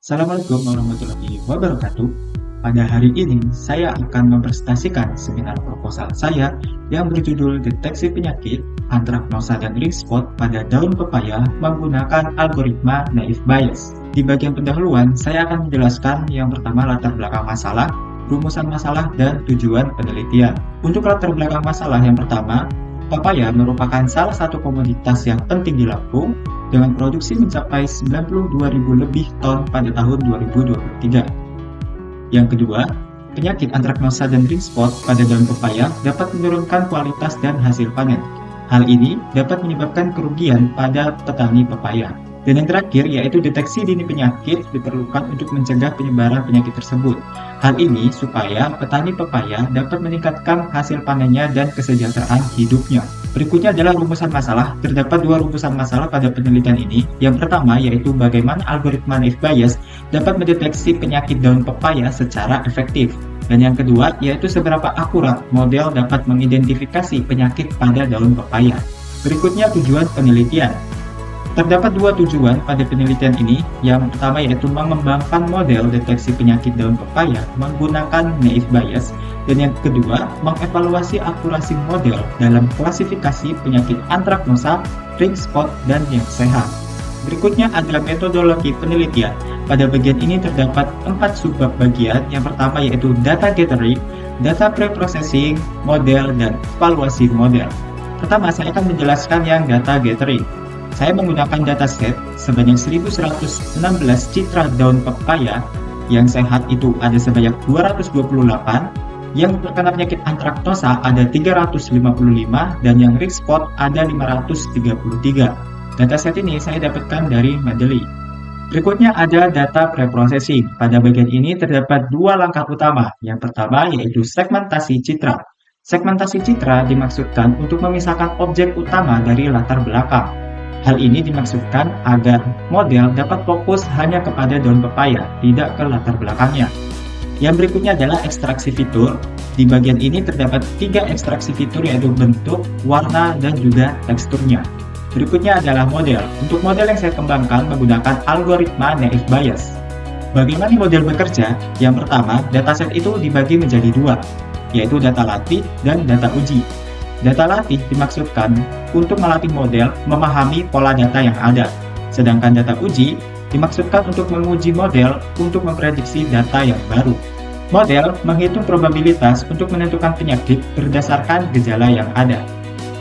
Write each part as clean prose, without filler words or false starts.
Assalamualaikum warahmatullahi wabarakatuh. Pada hari ini, saya akan mempresentasikan seminar proposal saya yang berjudul Deteksi Penyakit Antraknosa dan Ring Spot pada Daun Pepaya menggunakan Algoritma Naive Bayes. Di bagian pendahuluan, saya akan menjelaskan yang pertama latar belakang masalah, rumusan masalah, dan tujuan penelitian. Untuk latar belakang masalah yang pertama, pepaya merupakan salah satu komoditas yang penting di Lampung dengan produksi mencapai 92.000 lebih ton pada tahun 2023. Yang kedua, penyakit antraknosa dan ring spot pada daun pepaya dapat menurunkan kualitas dan hasil panen. Hal ini dapat menyebabkan kerugian pada petani pepaya. Dan yang terakhir yaitu deteksi dini penyakit diperlukan untuk mencegah penyebaran penyakit tersebut. Hal ini supaya petani pepaya dapat meningkatkan hasil panennya dan kesejahteraan hidupnya. Berikutnya adalah rumusan masalah. Terdapat dua rumusan masalah pada penelitian ini. Yang pertama yaitu bagaimana algoritma Naive Bayes dapat mendeteksi penyakit daun pepaya secara efektif. Dan yang kedua yaitu seberapa akurat model dapat mengidentifikasi penyakit pada daun pepaya. Berikutnya tujuan penelitian. Terdapat dua tujuan pada penelitian ini. Yang pertama yaitu mengembangkan model deteksi penyakit daun pepaya menggunakan Naive Bayes, dan yang kedua mengevaluasi akurasi model dalam klasifikasi penyakit antraknosa, ring spot, dan yang sehat. Berikutnya adalah metodologi penelitian. Pada bagian ini terdapat 4 subbab bagian. Yang pertama yaitu data gathering, data pre-processing, model, dan evaluasi model. Pertama, saya akan menjelaskan yang data gathering. Saya menggunakan dataset sebanyak 1116 citra daun pepaya. Yang sehat itu ada sebanyak 228, yang terkena penyakit antraknosa ada 355, dan yang ring spot ada 533. Dataset ini saya dapatkan dari Mendeley. Berikutnya ada data preprocessing. Pada bagian ini terdapat dua langkah utama. Yang pertama yaitu segmentasi citra. Segmentasi citra dimaksudkan untuk memisahkan objek utama dari latar belakang. Hal ini dimaksudkan agar model dapat fokus hanya kepada daun pepaya, tidak ke latar belakangnya. Yang berikutnya adalah ekstraksi fitur. Di bagian ini terdapat 3 ekstraksi fitur yaitu bentuk, warna, dan juga teksturnya. Berikutnya adalah model. Untuk model yang saya kembangkan menggunakan algoritma Naive Bayes. Bagaimana model bekerja? Yang pertama, dataset itu dibagi menjadi dua, yaitu data latih dan data uji. Data latih dimaksudkan untuk melatih model memahami pola data yang ada, sedangkan data uji dimaksudkan untuk menguji model untuk memprediksi data yang baru. Model menghitung probabilitas untuk menentukan penyakit berdasarkan gejala yang ada.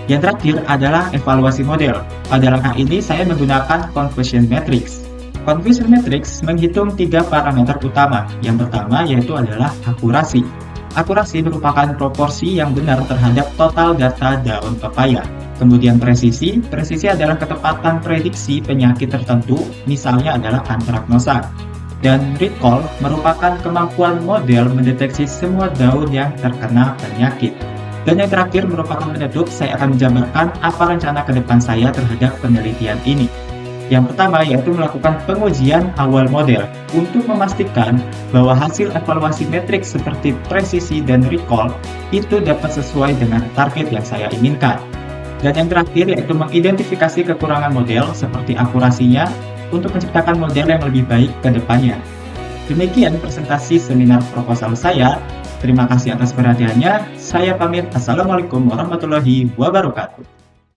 Yang terakhir adalah evaluasi model. Pada langkah ini saya menggunakan confusion matrix. Confusion matrix menghitung 3 parameter utama. Yang pertama yaitu adalah akurasi. Akurasi merupakan proporsi yang benar terhadap total data daun pepaya. Kemudian presisi. Presisi adalah ketepatan prediksi penyakit tertentu, misalnya adalah antraknosa. Dan recall merupakan kemampuan model mendeteksi semua daun yang terkena penyakit. Dan yang terakhir merupakan penutup, saya akan menjabarkan apa rencana ke depan saya terhadap penelitian ini. Yang pertama yaitu melakukan pengujian awal model untuk memastikan bahwa hasil evaluasi metrik seperti presisi dan recall itu dapat sesuai dengan target yang saya inginkan. Dan yang terakhir yaitu mengidentifikasi kekurangan model seperti akurasinya untuk menciptakan model yang lebih baik ke depannya. Demikian presentasi seminar proposal saya. Terima kasih atas perhatiannya. Saya pamit. Assalamualaikum warahmatullahi wabarakatuh.